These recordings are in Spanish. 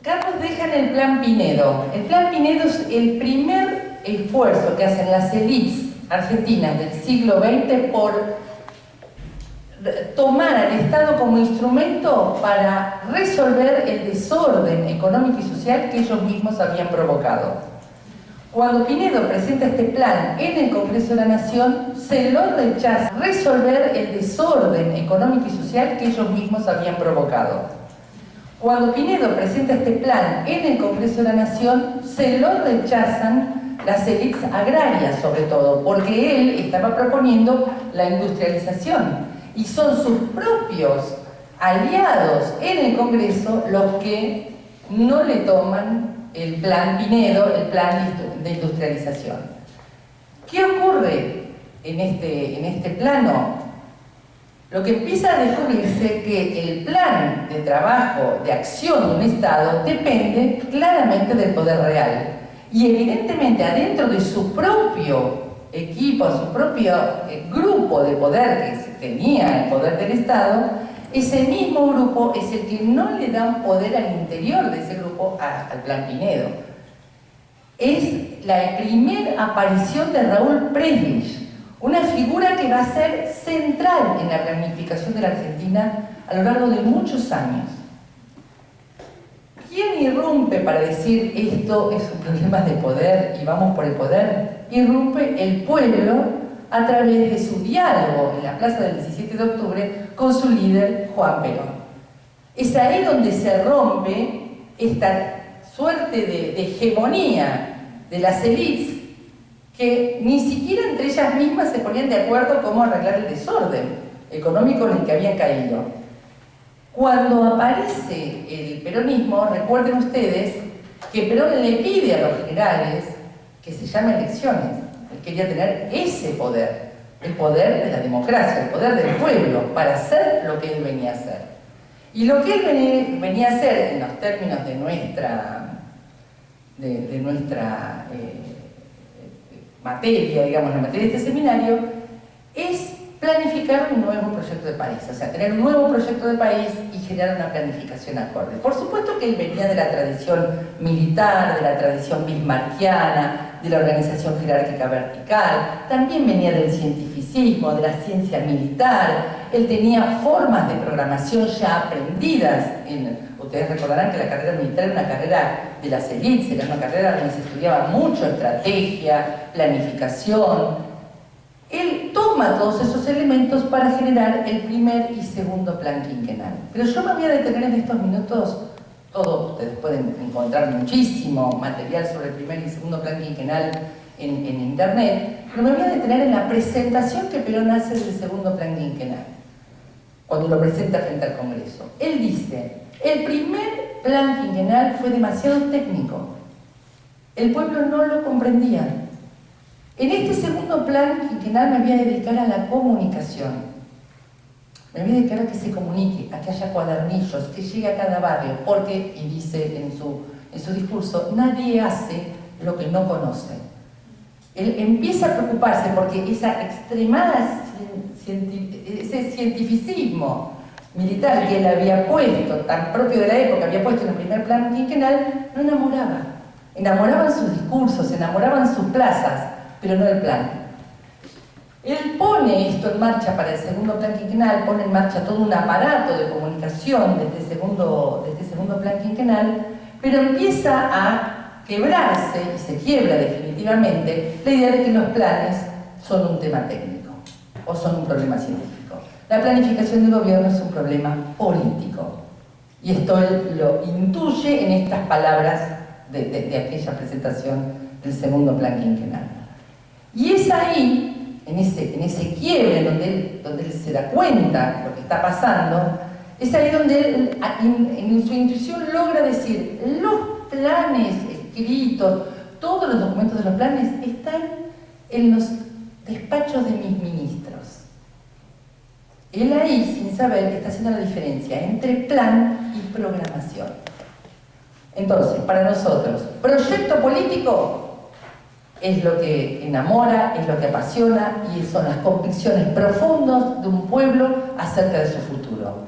Carlos deja en el Plan Pinedo. El Plan Pinedo es el primer esfuerzo que hacen las élites argentinas del siglo XX por tomar al Estado como instrumento para resolver el desorden económico y social que ellos mismos habían provocado. Cuando Pinedo presenta este plan en el Congreso de la Nación, se lo rechaza resolver el desorden económico y social que ellos mismos habían provocado. Cuando Pinedo presenta este plan en el Congreso de la Nación, se lo rechazan las élites agrarias, sobre todo, porque él estaba proponiendo la industrialización. Y son sus propios aliados en el Congreso los que no le toman el plan Pinedo, el plan de industrialización. ¿Qué ocurre en este plano? Lo que empieza a descubrirse que el plan de trabajo, de acción de un Estado, depende claramente del poder real. Y evidentemente adentro de su propio equipo, su propio grupo de poder que tenía el poder del Estado, ese mismo grupo es el que no le da un poder al interior de ese grupo al Plan Pinedo. Es la primera aparición de Raúl Prelich, una figura que va a ser central en la planificación de la Argentina a lo largo de muchos años. ¿Quién irrumpe para decir esto es un problema de poder y vamos por el poder? Irrumpe el pueblo a través de su diálogo en la plaza del 17 de octubre con su líder Juan Perón. Es ahí donde se rompe esta suerte de hegemonía de las élites que ni siquiera entre ellas mismas se ponían de acuerdo cómo arreglar el desorden económico en el que habían caído. Cuando aparece el peronismo, recuerden ustedes que Perón le pide a los generales que se llame elecciones. Él quería tener ese poder, el poder de la democracia, el poder del pueblo, para hacer lo que él venía a hacer. Y lo que él venía a hacer, en los términos de nuestra materia, digamos, la materia de este seminario, es planificar un nuevo proyecto de país, o sea, tener un nuevo proyecto de país y generar una planificación acorde. Por supuesto que él venía de la tradición militar, de la tradición bismarckiana, de la organización jerárquica vertical, también venía del cientificismo, de la ciencia militar, él tenía formas de programación ya aprendidas. Ustedes recordarán que la carrera militar era una carrera de las élites, era una carrera donde se estudiaba mucho estrategia, planificación. Él toma todos esos elementos para generar el primer y segundo plan quinquenal. Pero yo me voy a detener en estos minutos, todos ustedes pueden encontrar muchísimo material sobre el primer y segundo plan quinquenal en internet, pero me voy a detener en la presentación que Perón hace del segundo plan quinquenal, cuando lo presenta frente al Congreso. Él dice, el primer plan quinquenal fue demasiado técnico, el pueblo no lo comprendía. En este segundo plan quinquenal me voy a dedicar a la comunicación. Me voy a dedicar a que se comunique, a que haya cuadernillos, que llegue a cada barrio, porque, y dice en su discurso, nadie hace lo que no conoce. Él empieza a preocuparse porque ese cientificismo militar que él había puesto, tan propio de la época, había puesto en el primer plan quinquenal, no enamoraba. Enamoraban sus discursos, enamoraban sus plazas, pero no el plan. Él pone esto en marcha para el segundo plan quinquenal, pone en marcha todo un aparato de comunicación de este segundo plan quinquenal, pero empieza a quebrarse, y se quiebra definitivamente, la idea de que los planes son un tema técnico o son un problema científico. La planificación del gobierno es un problema político. Y esto él lo intuye en estas palabras de aquella presentación del segundo plan quinquenal. Y es ahí, en ese quiebre donde él se da cuenta de lo que está pasando, es ahí donde él, en su intuición, logra decir, los planes escritos, todos los documentos de los planes están en los despachos de mis ministros. Él ahí, sin saber, está haciendo la diferencia entre plan y programación. Entonces, para nosotros, proyecto político es lo que enamora, es lo que apasiona y son las convicciones profundas de un pueblo acerca de su futuro.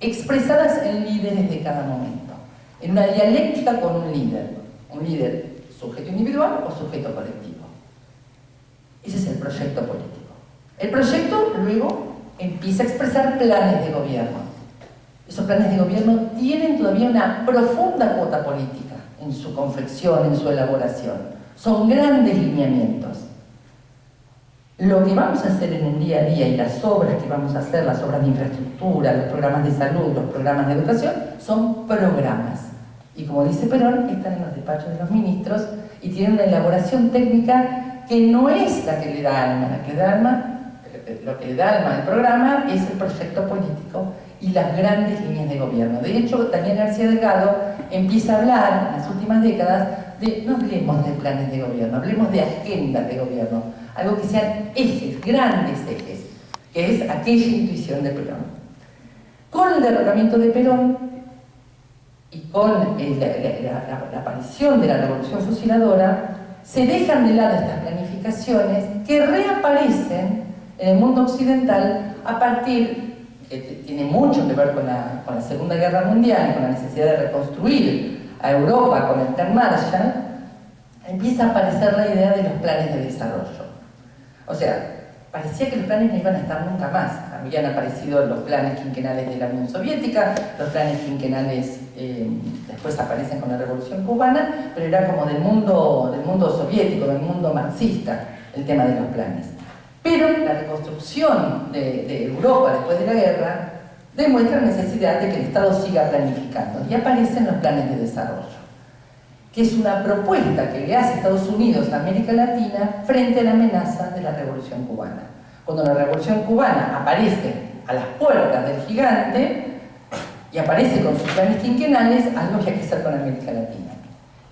expresadas en líderes de cada momento, en una dialéctica con un líder sujeto individual o sujeto colectivo. Ese es el proyecto político. El proyecto luego empieza a expresar planes de gobierno. Esos planes de gobierno tienen todavía una profunda cuota política en su confección, en su elaboración. Son grandes lineamientos. Lo que vamos a hacer en un día a día y las obras que vamos a hacer, las obras de infraestructura, los programas de salud, los programas de educación, son programas. Y como dice Perón, están en los despachos de los ministros y tienen una elaboración técnica que no es la que le da alma. Lo que le da alma al programa es el proyecto político y las grandes líneas de gobierno. De hecho, Daniel García Delgado empieza a hablar en las últimas décadas de, no hablemos de planes de gobierno, hablemos de agendas de gobierno, algo que sean ejes, grandes ejes, que es aquella intuición de Perón. Con el derrocamiento de Perón y con la aparición de la revolución fusiladora, se dejan de lado estas planificaciones que reaparecen en el mundo occidental a partir, que tiene mucho que ver con la Segunda Guerra Mundial, con la necesidad de reconstruir a Europa con el Plan Marshall, empieza a aparecer la idea de los planes de desarrollo. O sea, parecía que los planes no iban a estar nunca más. Habían aparecido los planes quinquenales de la Unión Soviética, los planes quinquenales después aparecen con la Revolución Cubana, pero era como del mundo soviético, del mundo marxista, el tema de los planes. Pero la reconstrucción de Europa después de la guerra demuestra la necesidad de que el Estado siga planificando, y aparecen los planes de desarrollo, que es una propuesta que le hace Estados Unidos a América Latina frente a la amenaza de la Revolución Cubana. Cuando la Revolución Cubana aparece a las puertas del gigante y aparece con sus planes quinquenales, algo que hay que hacer con América Latina.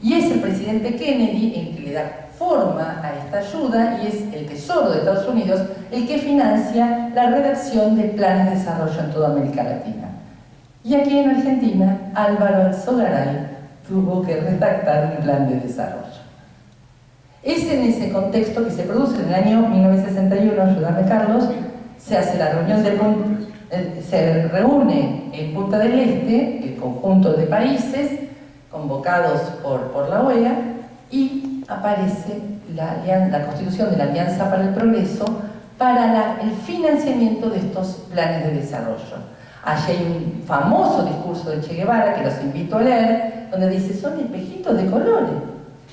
Y es el presidente Kennedy el que le da forma a esta ayuda, y es el Tesoro de Estados Unidos el que financia la redacción de planes de desarrollo en toda América Latina. Y aquí en Argentina, Álvaro Alzogaray tuvo que redactar un plan de desarrollo. Es en ese contexto que se produce en el año 1961, ayúdame Carlos, se hace la reunión se reúne en Punta del Este el conjunto de países convocados por la OEA, y aparece la constitución de la Alianza para el Progreso para el financiamiento de estos planes de desarrollo. Allí hay un famoso discurso de Che Guevara, que los invito a leer, donde dice: son espejitos de colores.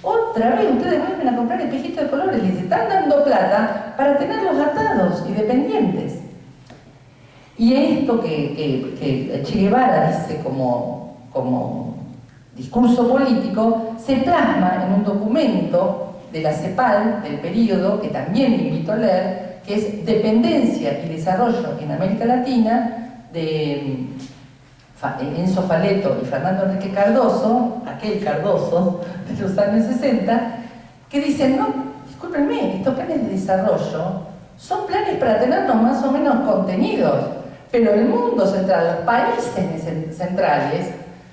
Otra vez ustedes vuelven a comprar espejitos de colores, les están dando plata para tenerlos atados y dependientes. Y esto que Che Guevara dice como discurso político, se plasma en un documento de la CEPAL del periodo, que también le invito a leer, que es Dependencia y Desarrollo en América Latina, de Enzo Faleto y Fernando Enrique Cardoso, aquel Cardoso de los años 60, que dicen: no, discúlpenme, estos planes de desarrollo son planes para tenernos más o menos contenidos, pero el mundo central, los países centrales,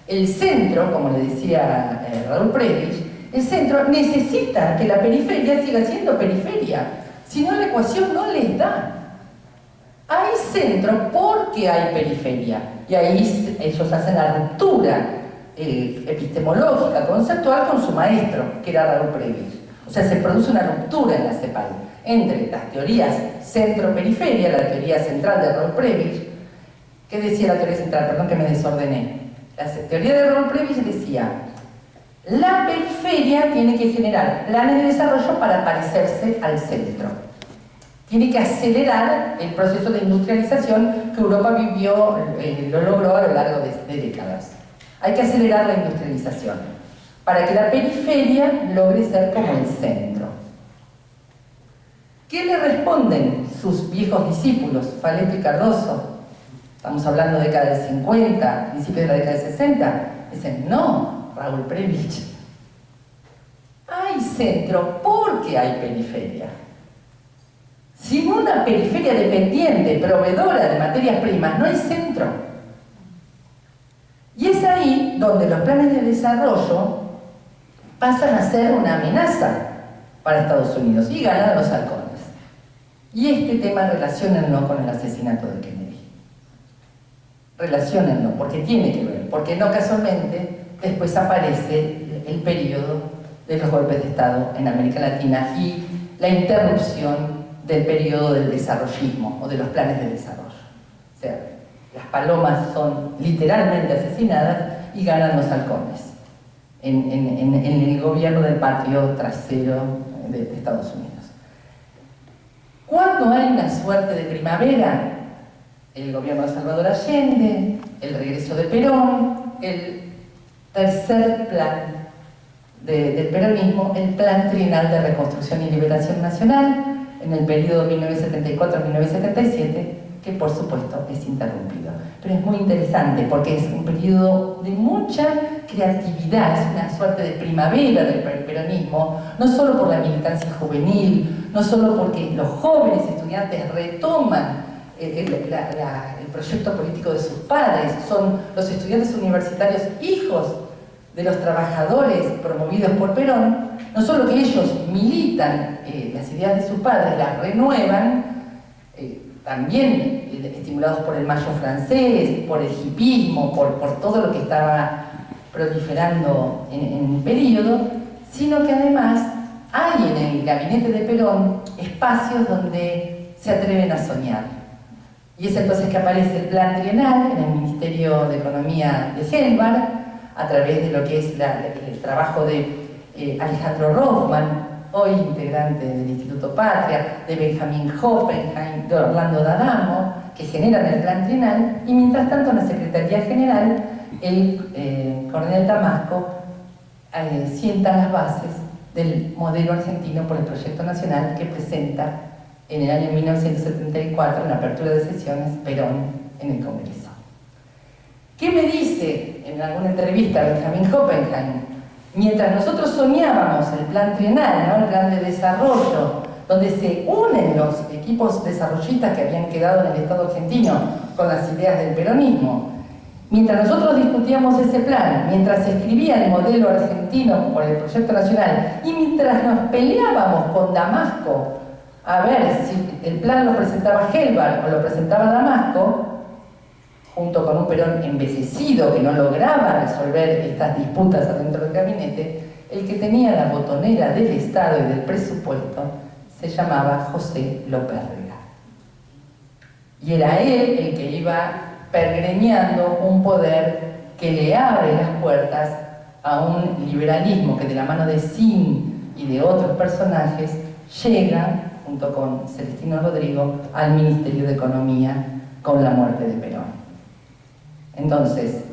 el centro, como le decía Raúl Prebisch, el centro necesita que la periferia siga siendo periferia, si no la ecuación no les da. Hay centro porque hay periferia, y ahí ellos hacen la ruptura epistemológica, conceptual con su maestro, que era Raúl Prebisch. O sea, se produce una ruptura en la CEPAL entre las teorías centro-periferia, la teoría central de Raúl Prebisch. ¿Qué decía la teoría central? Perdón que me desordené. La teoría de Raúl Prebisch decía: la periferia tiene que generar planes de desarrollo para parecerse al centro. Tiene que acelerar el proceso de industrialización que Europa vivió, lo logró a lo largo de décadas. Hay que acelerar la industrialización para que la periferia logre ser como el centro. ¿Qué le responden sus viejos discípulos, Faleto y Cardoso? Estamos hablando de década del 50, principios de la década del 60. Dicen: no, Raúl Prebisch, hay centro porque hay periferia. Sin una periferia dependiente, proveedora de materias primas, no hay centro. Y es ahí donde los planes de desarrollo pasan a ser una amenaza para Estados Unidos y ganan los halcones. Y este tema relaciónenlo con el asesinato de Kennedy. Relaciónenlo, porque tiene que ver, porque no casualmente después aparece el periodo de los golpes de Estado en América Latina y la interrupción del periodo del desarrollismo o de los planes de desarrollo. O sea, las palomas son literalmente asesinadas y ganan los halcones en el gobierno del patio trasero de Estados Unidos. Cuando hay una suerte de primavera, el gobierno de Salvador Allende, el regreso de Perón, el tercer plan del peronismo, el Plan Trienal de Reconstrucción y Liberación Nacional, en el periodo 1974-1977, que por supuesto es interrumpido. Pero es muy interesante porque es un periodo de mucha creatividad, es una suerte de primavera del peronismo, no solo por la militancia juvenil, no solo porque los jóvenes estudiantes retoman el proyecto político de sus padres, son los estudiantes universitarios hijos de los trabajadores promovidos por Perón, no solo que ellos militan las ideas de sus padres, las renuevan, también estimulados por el mayo francés, por el hipismo, por todo lo que estaba proliferando en el periodo, sino que además hay en el gabinete de Perón espacios donde se atreven a soñar. Y es entonces que aparece el Plan Trienal en el Ministerio de Economía de Helmar, a través de lo que es el trabajo de Alejandro Rothman, hoy integrante del Instituto Patria, de Benjamin Hoppenheim, de Orlando D'Adamo, que generan el Plan Trienal, y mientras tanto en la Secretaría General, el coronel Damasco sienta las bases del modelo argentino por el Proyecto Nacional que presenta en el año 1974, en la apertura de sesiones, Perón en el Congreso. ¿Qué me dice en alguna entrevista Benjamin Hoppenheim? Mientras nosotros soñábamos el plan trienal, ¿no? El plan de desarrollo, donde se unen los equipos desarrollistas que habían quedado en el Estado argentino con las ideas del peronismo, mientras nosotros discutíamos ese plan, mientras se escribía el modelo argentino por el Proyecto Nacional y mientras nos peleábamos con Damasco a ver si el plan lo presentaba Helmar o lo presentaba Damasco, junto con un Perón envejecido que no lograba resolver estas disputas adentro del gabinete, el que tenía la botonera del Estado y del presupuesto se llamaba José López Rega. Y era él el que iba pergreñando un poder que le abre las puertas a un liberalismo que de la mano de Sin y de otros personajes llega, junto con Celestino Rodrigo, al Ministerio de Economía con la muerte de Perón. Entonces,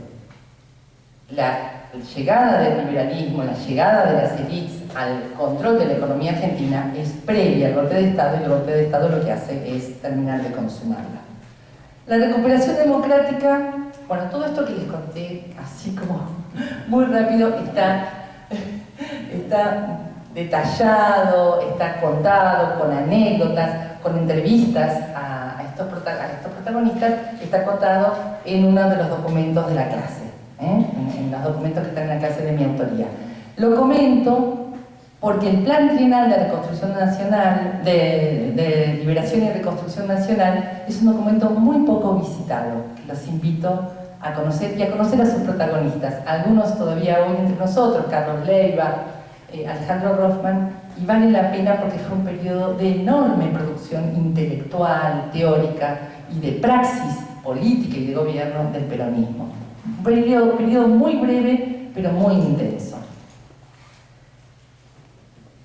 la llegada del liberalismo, la llegada de las élites al control de la economía argentina es previa al golpe de Estado, y el golpe de Estado lo que hace es terminar de consumarla. La recuperación democrática, bueno, todo esto que les conté, así como muy rápido, está detallado, está contado con anécdotas, con entrevistas a estos protagonistas, está contado en uno de los documentos de la clase, en los documentos que están en la clase de mi autoría. Lo comento porque el Plan Trienal de Reconstrucción Nacional, de Liberación y Reconstrucción Nacional, es un documento muy poco visitado. Los invito a conocer y a conocer a sus protagonistas. Algunos todavía hoy entre nosotros, Carlos Leiva, Alejandro Rothman, y vale la pena porque fue un periodo de enorme producción intelectual, teórica y de praxis política y de gobierno del peronismo. Un periodo muy breve, pero muy intenso.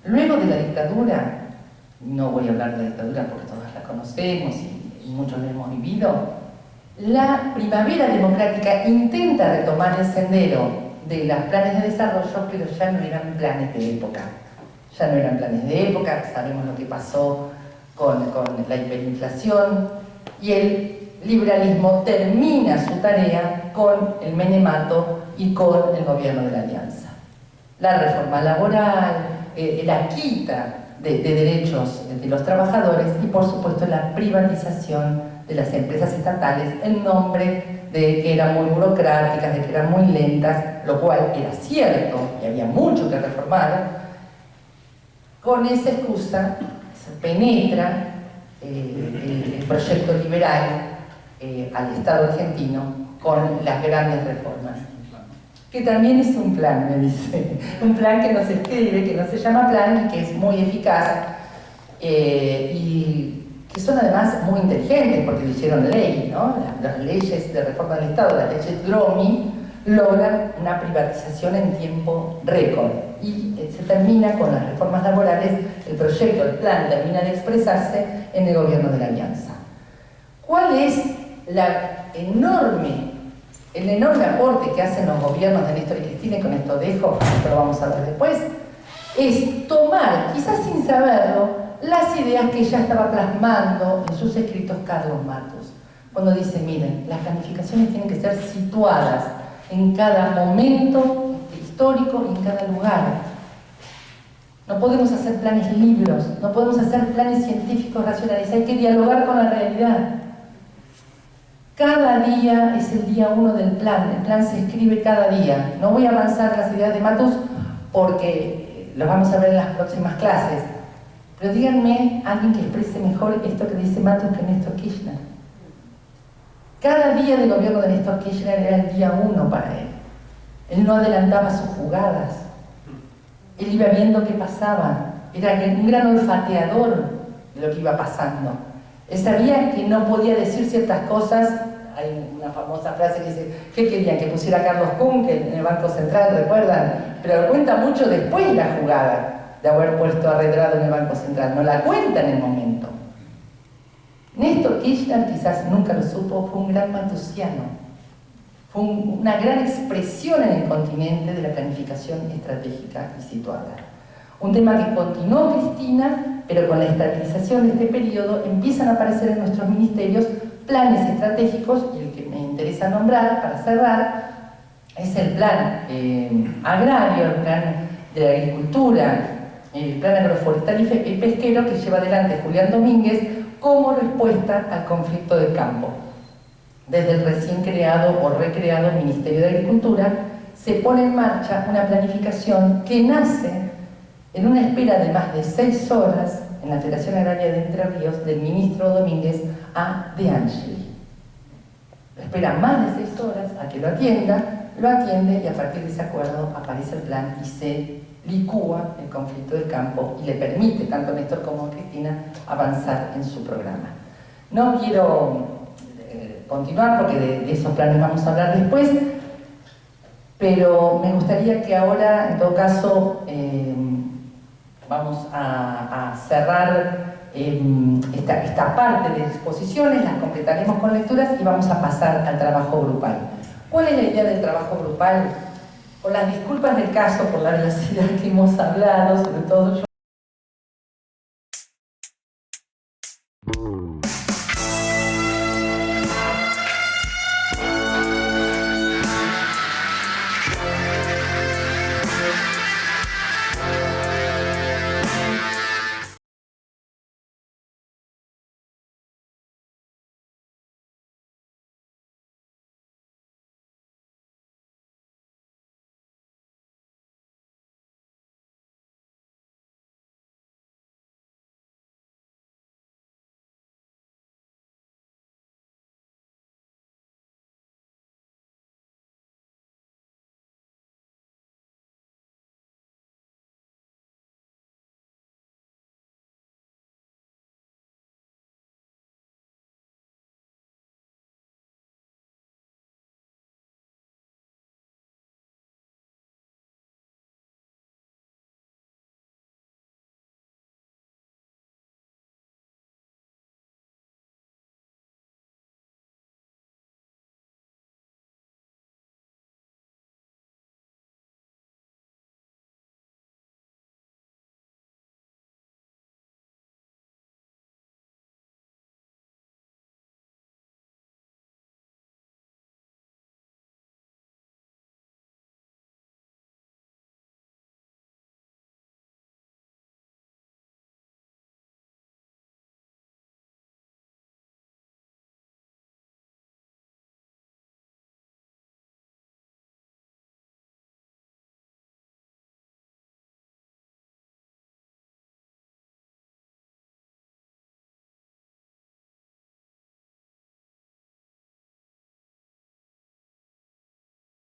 Luego de la dictadura, no voy a hablar de la dictadura porque todos la conocemos y muchos la hemos vivido, la primavera democrática intenta retomar el sendero de los planes de desarrollo, pero ya no eran planes de época. Ya no eran planes de época, sabemos lo que pasó con la hiperinflación, y el liberalismo termina su tarea con el menemato y con el gobierno de la Alianza. La reforma laboral, la quita de derechos de los trabajadores y por supuesto la privatización de las empresas estatales en nombre de que eran muy burocráticas, de que eran muy lentas, lo cual era cierto y había mucho que reformar. Con esa excusa se penetra el proyecto liberal al Estado argentino con las grandes reformas. Que también es un plan, me dice, un plan que no se escribe, que no se llama plan y que es muy eficaz y que son además muy inteligentes porque lo hicieron ley, ¿no? Las leyes de reforma del Estado, las leyes Dromi, logran una privatización en tiempo récord y se termina con las reformas laborales, el proyecto, el plan termina de expresarse en el gobierno de la Alianza. ¿Cuál es el enorme aporte que hacen los gobiernos de Néstor y Cristina? Y con esto dejo, esto lo vamos a ver después, es tomar, quizás sin saberlo, las ideas que ya estaba plasmando en sus escritos Carlos Matos, cuando dice, miren, las planificaciones tienen que ser situadas en cada momento histórico y en cada lugar. No podemos hacer planes libros, no podemos hacer planes científicos racionales, hay que dialogar con la realidad. Cada día es el día 1 del plan, el plan se escribe cada día. No voy a avanzar las ideas de Matos porque lo vamos a ver en las próximas clases, pero díganme alguien que exprese mejor esto que dice Matos que Néstor Kirchner. Cada día del gobierno de Néstor Kirchner era el día 1 para él. Él no adelantaba sus jugadas. Él iba viendo qué pasaba. Era un gran olfateador de lo que iba pasando. Él sabía que no podía decir ciertas cosas. Hay una famosa frase que dice, ¿qué querían? Que pusiera a Carlos Kuhn en el Banco Central, ¿recuerdan? Pero lo cuenta mucho después la jugada de haber puesto a Redrado en el Banco Central. No la cuenta en el momento. Néstor Kirchner, quizás nunca lo supo, fue un gran matusiano. Fue una gran expresión en el continente de la planificación estratégica y situada. Un tema que continuó Cristina, pero con la estabilización de este periodo empiezan a aparecer en nuestros ministerios planes estratégicos, y el que me interesa nombrar para cerrar es el plan agrario, el plan de la agricultura, el plan agroforestal y pesquero que lleva adelante Julián Domínguez como respuesta al conflicto del campo. Desde el recién creado o recreado Ministerio de Agricultura se pone en marcha una planificación que nace en una espera de más de 6 horas en la Federación Agraria de Entre Ríos del ministro Domínguez a De Angeli. Espera más de 6 horas a que lo atiende y a partir de ese acuerdo aparece el plan y se licúa el conflicto del campo y le permite, tanto a Néstor como a Cristina, avanzar en su programa. No quiero continuar porque de esos planes vamos a hablar después, pero me gustaría que ahora, en todo caso, vamos a cerrar esta parte de exposiciones, las completaremos con lecturas y vamos a pasar al trabajo grupal. ¿Cuál es la idea del trabajo grupal? Con las disculpas del caso por la velocidad que hemos hablado, sobre todo yo,